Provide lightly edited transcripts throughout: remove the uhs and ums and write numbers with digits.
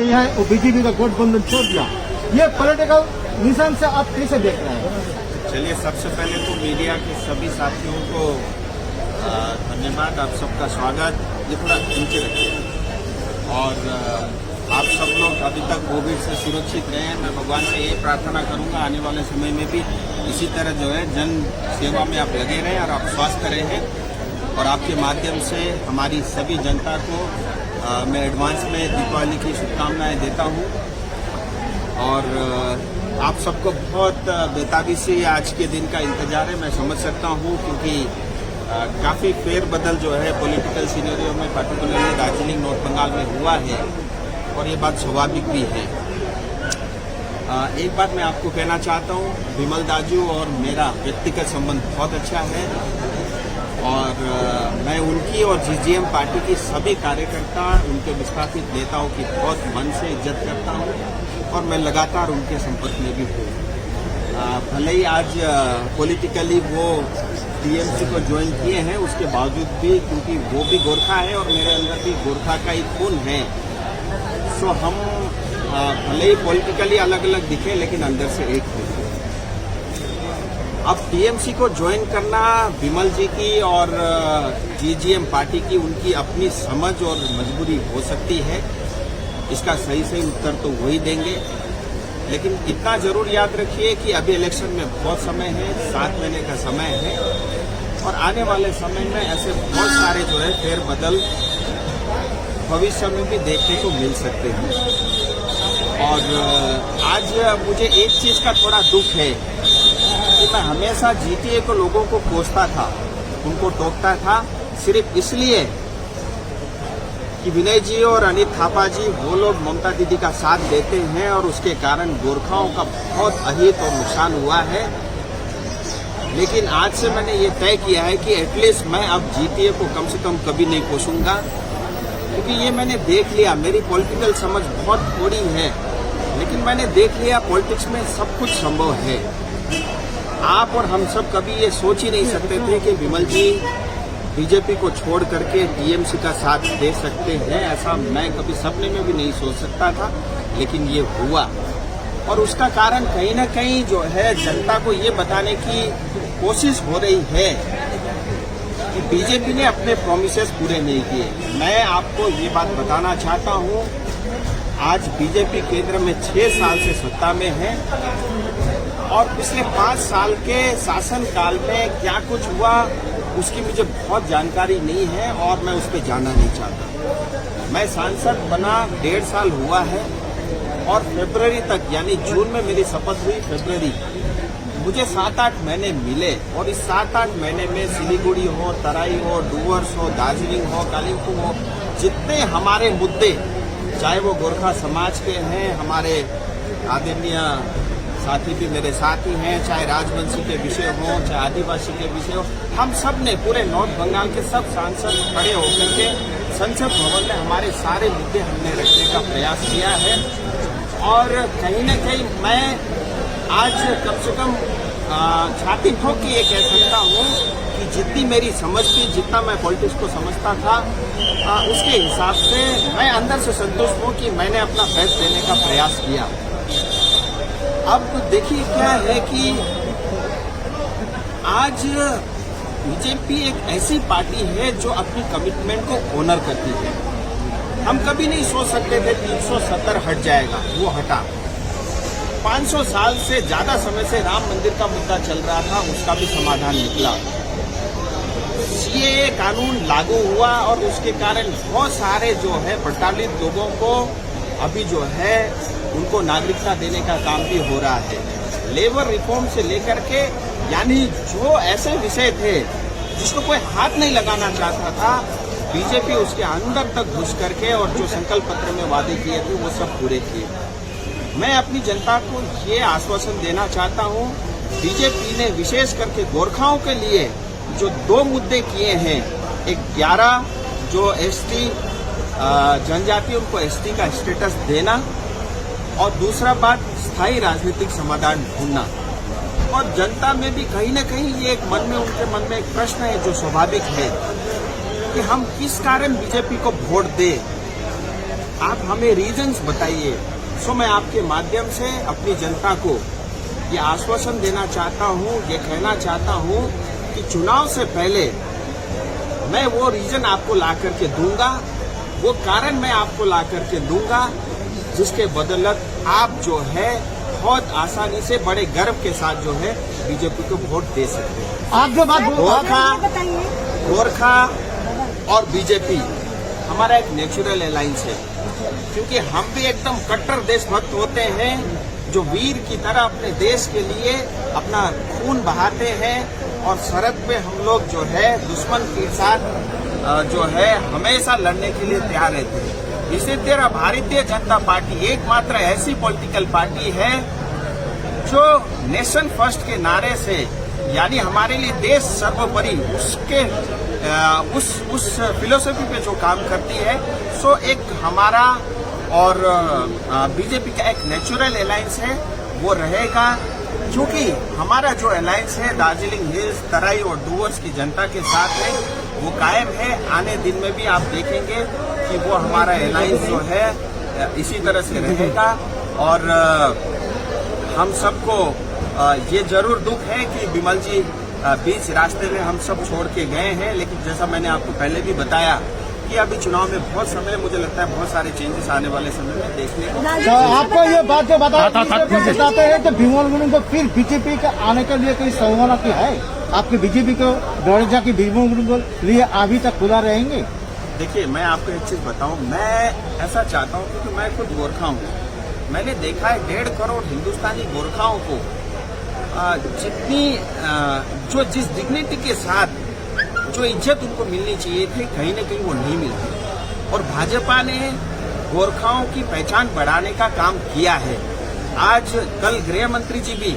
यहाँ बीजेपी का गठबंधन छोड़ दिया, ये पॉलिटिकल निशान से आप कैसे देख रहे हैं? चलिए, सबसे पहले तो मीडिया के सभी साथियों को धन्यवाद, आप सबका स्वागत। ये थोड़ा नीचे रखिए। और आप सब लोग अभी तक कोविड से सुरक्षित रहें। मैं भगवान से ये प्रार्थना करूंगा आने वाले समय में भी इसी तरह जो है जन सेवा में आप लगे रहें और आप स्वस्थ रहें। और आपके माध्यम से हमारी सभी जनता को मैं एडवांस में दीपावली की शुभकामनाएं देता हूं। और आप सबको बहुत बेताबी से आज के दिन का इंतजार है, मैं समझ सकता हूं, क्योंकि काफ़ी फेरबदल जो है पॉलिटिकल सिनेरियो में, पर्टिकुलरली दार्जिलिंग नॉर्थ बंगाल में हुआ है और ये बात स्वाभाविक भी है। एक बात मैं आपको कहना चाहता हूं, विमल दाजू और मेरा व्यक्तिगत संबंध बहुत अच्छा है और मैं उनकी और जीजीएम पार्टी की सभी कार्यकर्ता, उनके विस्थापित नेताओं की बहुत मन से इज्जत करता हूं और मैं लगातार उनके संपर्क में भी हूँ। भले ही आज पॉलिटिकली वो टीएमसी को ज्वाइन किए हैं, उसके बावजूद भी क्योंकि वो भी गोरखा है और मेरे अंदर भी गोरखा का ही खून है, सो हम भले ही पॉलिटिकली अलग अलग दिखे लेकिन अंदर से एक हैं। अब टीएमसी को ज्वाइन करना विमल जी की और जीजीएम पार्टी की उनकी अपनी समझ और मजबूरी हो सकती है, इसका सही उत्तर तो वही देंगे। लेकिन इतना जरूर याद रखिए कि अभी इलेक्शन में बहुत समय है, 7 महीने का समय है और आने वाले समय में ऐसे बहुत सारे जो है फेरबदल भविष्य में भी देखने को मिल सकते हैं। और आज मुझे एक चीज का थोड़ा दुख है कि मैं हमेशा जीटीए को लोगों को कोसता था, उनको टोकता था सिर्फ इसलिए कि विनय जी और अनित थापा जी वो लोग ममता दीदी का साथ देते हैं और उसके कारण गोरखाओं का बहुत अहित और नुकसान हुआ है। लेकिन आज से मैंने ये तय किया है कि एटलीस्ट मैं अब जीटीए को कम से कम कभी नहीं कोसूंगा, क्योंकि ये मैंने देख लिया। मेरी पॉलिटिकल समझ बहुत थोड़ी है लेकिन मैंने देख लिया पॉलिटिक्स में सब कुछ संभव है। आप और हम सब कभी ये सोच ही नहीं सकते थे कि विमल जी बीजेपी को छोड़ करके टीएमसी का साथ दे सकते हैं, ऐसा मैं कभी सपने में भी नहीं सोच सकता था, लेकिन ये हुआ। और उसका कारण कहीं ना कहीं जो है जनता को ये बताने की कोशिश हो रही है कि बीजेपी ने अपने प्रोमिसेस पूरे नहीं किए। मैं आपको ये बात बताना चाहता हूँ, आज बीजेपी केंद्र में 6 साल से सत्ता में है और पिछले 5 साल के शासनकाल में क्या कुछ हुआ उसकी मुझे बहुत जानकारी नहीं है और मैं उस पर जानना नहीं चाहता। मैं सांसद बना 1.5 साल हुआ है और फरवरी तक, यानी जून में मेरी शपथ हुई, फरवरी मुझे 7-8 महीने मिले और इस 7-8 महीने में सिलीगुड़ी हो, तराई हो, डुवर्स हो, दार्जिलिंग हो, कालिम्पोंग हो, जितने हमारे मुद्दे, चाहे वो गोरखा समाज के हैं, हमारे आदरणीय साथी भी मेरे साथ ही हैं, चाहे राजवंशी के विषय हो, चाहे आदिवासी के विषय हो, हम सब ने पूरे नॉर्थ बंगाल के सब सांसद खड़े होकर के संसद भवन में हमारे सारे मुद्दे हमने रखने का प्रयास किया है। और कहीं न कहीं मैं आज कम से कम छाती ठोक के ये कह सकता हूँ कि जितनी मेरी समझ थी, जितना मैं पॉलिटिक्स को समझता था, उसके हिसाब से मैं अंदर से संतुष्ट हूँ कि मैंने अपना बेस्ट देने का प्रयास किया। अब देखिए क्या है कि आज बीजेपी एक ऐसी पार्टी है जो अपनी कमिटमेंट को ऑनर करती है। हम कभी नहीं सोच सकते थे 370 हट जाएगा, वो हटा। 500 साल से ज्यादा समय से राम मंदिर का मुद्दा चल रहा था, उसका भी समाधान निकला। सीएए कानून लागू हुआ और उसके कारण बहुत सारे जो है प्रताड़ित लोगों को अभी जो है उनको नागरिकता देने का काम भी हो रहा है। लेबर रिफॉर्म से लेकर के, यानी जो ऐसे विषय थे जिसको कोई हाथ नहीं लगाना चाहता था, बीजेपी उसके अंदर तक घुस करके और जो संकल्प पत्र में वादे किए थे वो सब पूरे किए। मैं अपनी जनता को ये आश्वासन देना चाहता हूँ, बीजेपी ने विशेष करके गोरखाओं के लिए जो 2 मुद्दे किए हैं, एक 11 जो एसटी जनजाति, उनको एसटी का स्टेटस देना और दूसरा बात स्थायी राजनीतिक समाधान ढूंढना। और जनता में भी कहीं न कहीं ये एक मन में, उनके मन में एक प्रश्न है जो स्वाभाविक है कि हम किस कारण बीजेपी को वोट दें। आप हमें रीजंस बताइए। सो मैं आपके माध्यम से अपनी जनता को ये आश्वासन देना चाहता हूँ, ये कहना चाहता हूँ कि चुनाव से पहले मैं वो रीजन आपको ला करके दूंगा, वो कारण मैं आपको ला करके दूंगा, जिसके बदौलत आप जो है बहुत आसानी से बड़े गर्व के साथ जो है बीजेपी को वोट दे सकते हैं। आप जो बात गोरखा और बीजेपी हमारा एक नेचुरल अलायंस है, क्योंकि हम भी एकदम कट्टर देशभक्त होते हैं जो वीर की तरह अपने देश के लिए अपना खून बहाते हैं और सरहद पे हम लोग जो है दुश्मन के साथ जो है हमेशा लड़ने के लिए तैयार रहते हैं। इसी तरह भारतीय जनता पार्टी एकमात्र ऐसी पॉलिटिकल पार्टी है जो नेशन फर्स्ट के नारे से, यानी हमारे लिए देश सर्वोपरि, उसके उस फिलोसफी पे जो काम करती है। सो एक हमारा और बीजेपी का एक नेचुरल अलायंस है, वो रहेगा, क्योंकि हमारा जो अलायंस है दार्जिलिंग हिल्स, तराई और डूवर्स की जनता के साथ है, वो कायम है। आने दिन में भी आप देखेंगे कि वो हमारा अलायंस जो है इसी तरह से रहेगा। और हम सबको ये जरूर दुख है कि विमल जी बीच रास्ते में हम सब छोड़ के गए हैं, लेकिन जैसा मैंने आपको पहले भी बताया कि अभी चुनाव में बहुत समय, मुझे लगता है बहुत सारे चेंजेस आने वाले समय में देखने को। तो आपको ये बात जो बताते हैं कि विमल गुरुंग को फिर बीजेपी के आने के लिए कोई संभावना की है? आपके बीजेपी को दौड़े कि विमल गुरुंग को लिए अभी तक खुला रहेंगे? देखिए, मैं आपको एक चीज बताऊं, मैं ऐसा चाहता हूं क्योंकि मैं खुद गोरखा हूं। मैंने देखा है 1.5 करोड़ हिंदुस्तानी गोरखाओं को जितनी जो जिस डिग्निटी के साथ जो इज्जत उनको मिलनी चाहिए थी, कहीं न कहीं वो नहीं मिलती। और भाजपा ने गोरखाओं की पहचान बढ़ाने का काम किया है। आज कल गृह मंत्री जी भी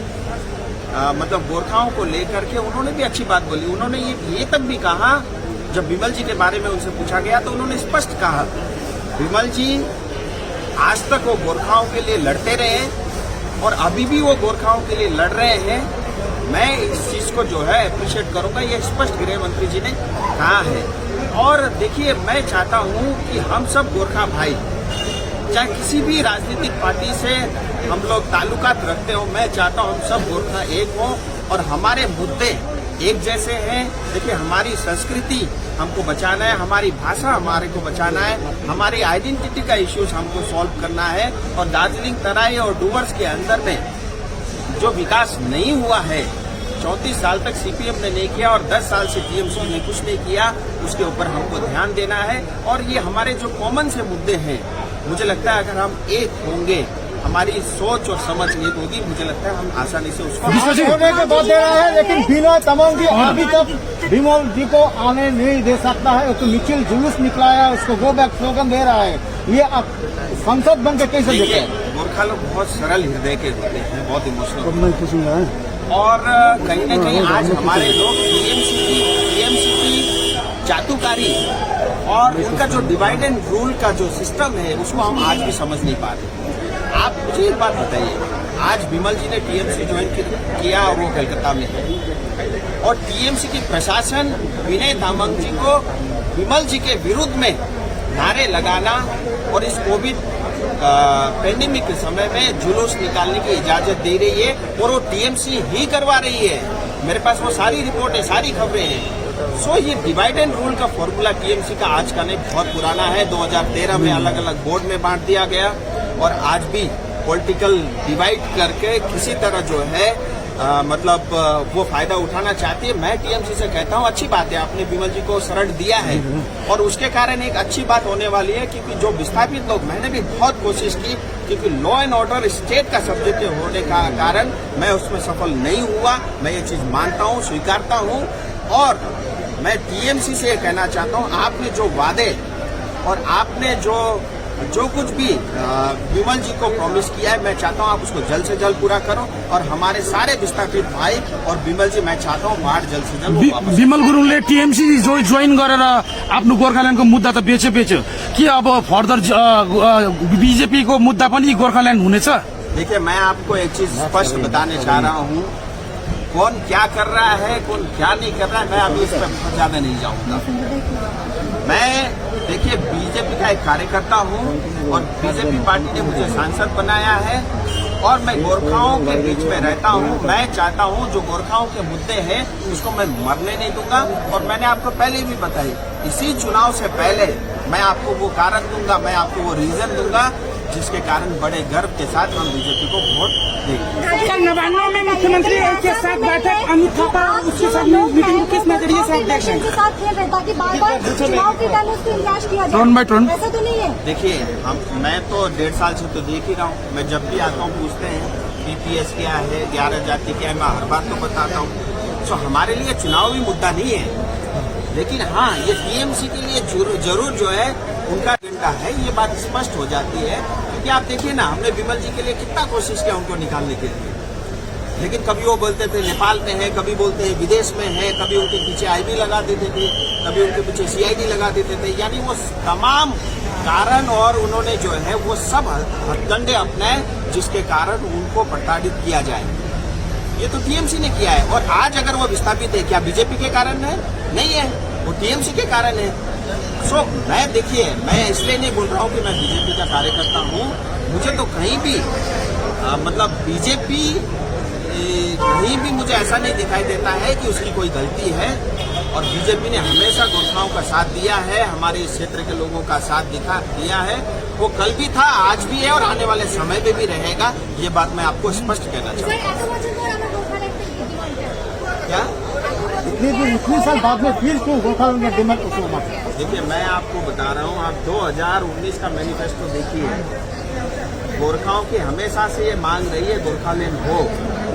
मतलब गोरखाओं को लेकर के उन्होंने भी अच्छी बात बोली। उन्होंने ये तक भी कहा, जब विमल जी के बारे में उनसे पूछा गया तो उन्होंने स्पष्ट कहा, विमल जी आज तक वो गोरखाओं के लिए लड़ते रहे और अभी भी वो गोरखाओं के लिए लड़ रहे हैं। मैं इस चीज को जो है अप्रिशिएट करूंगा, ये स्पष्ट गृह मंत्री जी ने कहा है। और देखिए, मैं चाहता हूं कि हम सब गोरखा भाई, चाहे किसी भी राजनीतिक पार्टी से हम लोग ताल्लुकात रखते हो, मैं चाहता हूं हम सब गोरखा एक हों और हमारे मुद्दे एक जैसे हैं। देखिए, हमारी संस्कृति हमको बचाना है, हमारी भाषा हमारे को बचाना है, हमारी आइडेंटिटी का इश्यूज हमको सॉल्व करना है। और दार्जिलिंग, तराई और डूवर्स के अंदर में जो विकास नहीं हुआ है, 34 साल तक सीपीएम ने नहीं किया और 10 साल से टीएमसी ने कुछ नहीं किया, उसके ऊपर हमको ध्यान देना है। और ये हमारे जो कॉमन से मुद्दे हैं, मुझे लगता है अगर हम एक होंगे, हमारी सोच और समझ एक होगी, मुझे लगता है हम आसानी से उसको होने के बाद दे रहा है। लेकिन विनोद तमांग जी अभी तक विमल जी को आने नहीं दे सकता है। उसको मिचिल जुलूस निकलाया, उसको गो बैक स्लोगन दे रहा है। ये आप संसद बन के कैसे देखते हैं? गोरखा लोग बहुत सरल हृदय के होते हैं, बहुत इमोशनल, और कहीं न कहीं आज हमारे लोग टीएमसी की चातुकारी और उनका जो डिवाइड एंड रूल का जो सिस्टम है, उसको हम आज भी समझ नहीं पा रहे। आप मुझे एक बात बताइए, आज विमल जी ने टीएमसी ज्वाइन किया और वो कलकत्ता में है, और टीएमसी की प्रशासन विनय तामांग जी को विमल जी के विरुद्ध में नारे लगाना और इस कोविड पेंडेमिक के समय में जुलूस निकालने की इजाजत दे रही है, और वो टीएमसी ही करवा रही है। मेरे पास वो सारी रिपोर्ट है, सारी खबरें हैं। सो ये डिवाइड एंड रूल का फॉर्मूला टीएमसी का आज का नहीं, बहुत पुराना है। 2013 में अलग अलग बोर्ड में बांट दिया गया और आज भी पॉलिटिकल डिवाइड करके किसी तरह जो है मतलब वो फायदा उठाना चाहती है। मैं टीएमसी से कहता हूँ, अच्छी बात है, आपने विमल जी को शरण दिया है और उसके कारण एक अच्छी बात होने वाली है, क्योंकि जो विस्थापित लोग, मैंने भी बहुत कोशिश की, क्योंकि लॉ एंड ऑर्डर स्टेट का सब्जेक्ट होने का कारण मैं उसमें सफल नहीं हुआ। मैं ये चीज मानता हूँ, स्वीकारता हूँ, और मैं टीएमसी से कहना चाहता हूँ, आपने जो वादे और आपने जो कुछ भी विमल जी को प्रॉमिस किया है, मैं चाहता हूँ आप उसको जल्द से जल्द पूरा करो। और हमारे सारे विस्थापित भाई और विमल जी, मैं चाहता हूँ बाढ़ जल्द से जल्द। विमल गुरुङले टीएमसी जोइन गरेर आफ्नो गोर्खाल्यान्डको मुद्दा त बेच्यो कि अब फर्दर बीजेपी को मुद्दा पनि गोर्खाल्यान्ड हुनेछ? देखिए, मैं आपको एक चीज स्पष्ट बताने चाह रहा हूँ कौन क्या कर रहा है, कौन क्या नहीं कर रहा है, मैं अभी इस पर ज्यादा नहीं जाऊंगा। मैं देखिए बीजेपी का एक कार्यकर्ता हूं और बीजेपी पार्टी ने मुझे सांसद बनाया है और मैं गोरखाओं के बीच में रहता हूं। मैं चाहता हूं जो गोरखाओं के मुद्दे हैं उसको मैं मरने नहीं दूंगा। और मैंने आपको पहले भी बताई, इसी चुनाव से पहले मैं आपको वो कारण दूंगा, मैं आपको वो रीजन दूंगा जिसके कारण बड़े गर्व के साथ हम बीजेपी को वोट देंगे। कल नवान्नों में मुख्यमंत्री के साथ बैठक, अमित थापा उसके साथ मीटिंग को किस नजरिए से आप देख रहे हैं? साथ खेल रहे ताकि बार बार चुनाव के टाइम उसको निराश किया जाए। Turn by turn. ऐसा तो नहीं है। देखिए मैं तो 1.5 साल से तो देख ही रहा हूँ। मैं जब भी आता हूँ पूछते हैं बीपीएस क्या है, 11 जाति क्या है, मैं हर बार तो बताता हूँ। तो हमारे लिए चुनावी मुद्दा नहीं है, लेकिन हाँ ये टीएमसी के लिए जरूर जो है उनका एजेंडा है, ये बात स्पष्ट हो जाती है। क्योंकि आप देखिए ना, हमने विमल जी के लिए कितना कोशिश किया उनको निकालने के लिए, लेकिन कभी वो बोलते थे नेपाल में है, कभी बोलते हैं विदेश में है, कभी उनके पीछे आईबी लगा देते थे, कभी उनके पीछे सीआईडी लगा देते थे। यानी वो तमाम कारण और उन्होंने जो है वो सब हथकंडे अपनाए जिसके कारण उनको प्रताड़ित किया जाए। ये तो टीएमसी ने किया है। और आज अगर वो विस्थापित है, क्या बीजेपी के कारण है? नहीं है, वो टीएमसी के कारण है। सो मैं देखिए, मैं इसलिए नहीं बोल रहा हूँ कि मैं बीजेपी का कार्यकर्ता हूँ। मुझे तो कहीं भी मतलब बीजेपी कहीं भी मुझे ऐसा नहीं दिखाई देता है कि उसकी कोई गलती है। और बीजेपी ने हमेशा गोरखाओं का साथ दिया है, हमारे इस क्षेत्र के लोगों का साथ दिया है। वो कल भी था, आज भी है और आने वाले समय में भी रहेगा। ये बात मैं आपको स्पष्ट कहना चाहूँगा। क्या इतने साल बाद में फिर क्यों गोरखालैंड में डिमांड क्यों मांगा? देखिए मैं आपको बता रहा हूँ, आप 2019 का मैनिफेस्टो देखिए। गोरखाओं की हमेशा से ये मांग रही है गोरखालैंड हो।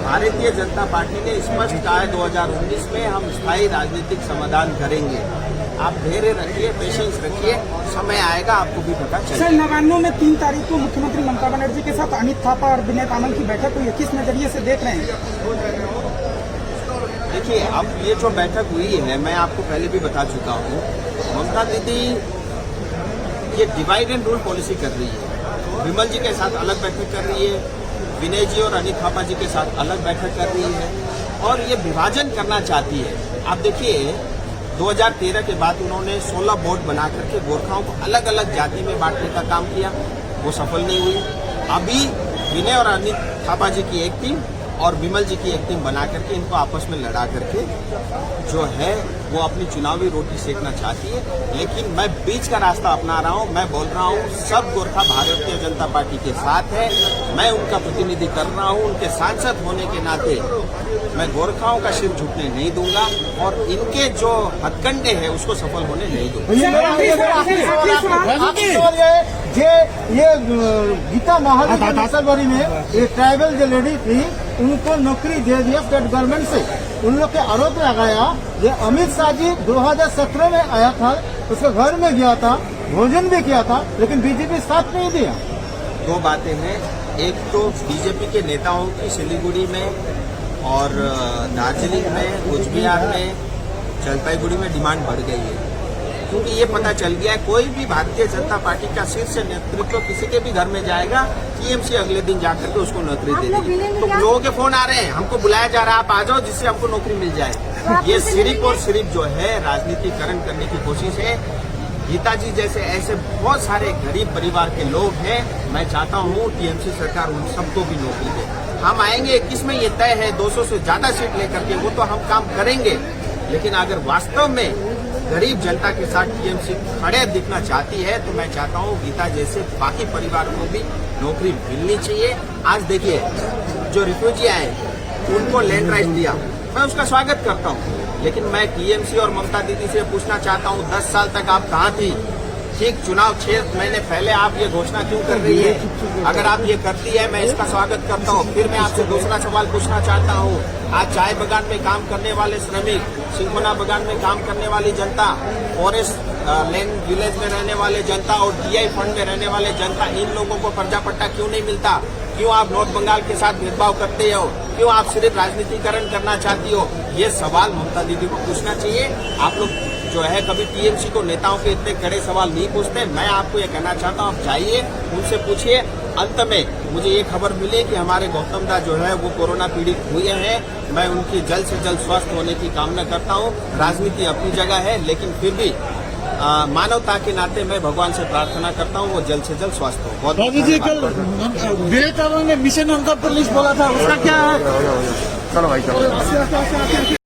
भारतीय जनता पार्टी ने स्पष्ट कहा है 2019 में हम स्थायी राजनीतिक समाधान करेंगे। आप धैर्य रखिए, पेशेंस रखिए, समय आएगा आपको भी पता चलेगा। सर नवान्नों में 3 तारीख को मुख्यमंत्री ममता बनर्जी के साथ अमित थापा और विनय तामल की बैठक हुई है, किस नजरिए से देख रहे हैं? देखिए अब ये जो बैठक हुई है, मैं आपको पहले भी बता चुका हूँ, ममता दीदी ये डिवाइड एंड रूल पॉलिसी कर रही है। विमल जी के साथ अलग बैठक कर रही है, विनय जी और अनित थापा जी के साथ अलग बैठक कर रही है और ये विभाजन करना चाहती है। आप देखिए 2013 के बाद उन्होंने 16 बोर्ड बना करके गोरखाओं को अलग अलग जाति में बांटने का काम किया, वो सफल नहीं हुई। अभी विनय और अनित थापा जी की एक टीम और विमल जी की एक टीम बना करके इनको आपस में लड़ा करके जो है वो अपनी चुनावी रोटी सेकना चाहती है। लेकिन मैं बीच का रास्ता अपना रहा हूँ। मैं बोल रहा हूँ सब गोरखा भारतीय जनता पार्टी के साथ है। मैं उनका प्रतिनिधि कर रहा हूँ, उनके सांसद होने के नाते मैं गोरखाओं का सिर झुकने नहीं दूंगा और इनके जो हथकंडे हैं उसको सफल होने नहीं दूंगा। ये गीता महाजन नसलवारी में ये ट्राइबल जो लेडी थी उनको नौकरी दे दिया स्टेट गवर्नमेंट से। उन लोग के आरोप लगाया ये अमित शाह जी 2017 में आया था, उसके घर में गया था, भोजन भी किया था, लेकिन बीजेपी साथ नहीं दिया। 2 बातें हैं, एक तो बीजेपी के नेताओं की सिलीगुड़ी में और दार्जिलिंग में, कुचबिहार में, जलपाईगुड़ी में डिमांड बढ़ गई है, क्योंकि ये पता चल गया है कोई भी भारतीय जनता पार्टी का शीर्ष नेतृत्व किसी के भी घर में जाएगा, टीएमसी अगले दिन जाकर के उसको नौकरी दे देगी। तो लोगों के फोन आ रहे हैं, हमको बुलाया जा रहा है, आप आ जाओ जिससे हमको नौकरी मिल जाए। ये सिर्फ और सिर्फ जो है राजनीतिकरण करने की कोशिश है। गीता जी जैसे ऐसे बहुत सारे गरीब परिवार के लोग हैं, मैं चाहता हूँ टीएमसी सरकार उन सबको भी नौकरी दे। हम आएंगे 21 में, ये तय है 200 से ज्यादा सीट लेकर के, वो तो हम काम करेंगे। लेकिन अगर वास्तव में गरीब जनता के साथ टीएमसी खड़े दिखना चाहती है तो मैं चाहता हूँ गीता जैसे बाकी परिवारों को भी नौकरी मिलनी चाहिए। आज देखिए जो रिफ्यूजी आए उनको लैंड राइट दिया, मैं उसका स्वागत करता हूँ, लेकिन मैं टीएमसी और ममता दीदी से पूछना चाहता हूँ 10 साल तक आप कहाँ थी? ठीक चुनाव 6 महीने पहले आप ये घोषणा क्यों कर रही है? अगर आप ये करती है मैं इसका स्वागत करता हूँ। फिर मैं आपसे दूसरा सवाल पूछना चाहता हूँ, आज चाय बागान में काम करने वाले श्रमिक, सिंकोना बागान में काम करने वाली जनता, फॉरेस्ट लैंड विलेज में रहने वाले जनता और टीआई फंड में रहने वाले जनता, इन लोगों को पर्जा पट्टा क्यों नहीं मिलता? क्यों आप नॉर्थ बंगाल के साथ भेदभाव करते हो? क्यों आप सिर्फ राजनीतिकरण करना चाहती हो? ये सवाल ममता दीदी को पूछना चाहिए। आप लोग जो है कभी टीएमसी को नेताओं के इतने कड़े सवाल नहीं पूछते। मैं आपको ये कहना चाहता हूँ, आप जाइए उनसे पूछिए। अंत में मुझे ये खबर मिली कि हमारे गौतम दा जो है वो कोरोना पीड़ित हुए हैं। मैं उनकी जल्द से जल्द स्वस्थ होने की कामना करता हूँ। राजनीति अपनी जगह है, लेकिन फिर भी मानवता के नाते मैं भगवान से प्रार्थना करता हूँ वो जल्द से जल्द स्वस्थ हो। बहुत बाबू जी, कल विवेक ने मिशन अंकल पर लिस्ट बोला था, उसका क्या है? चलो भाई चलो।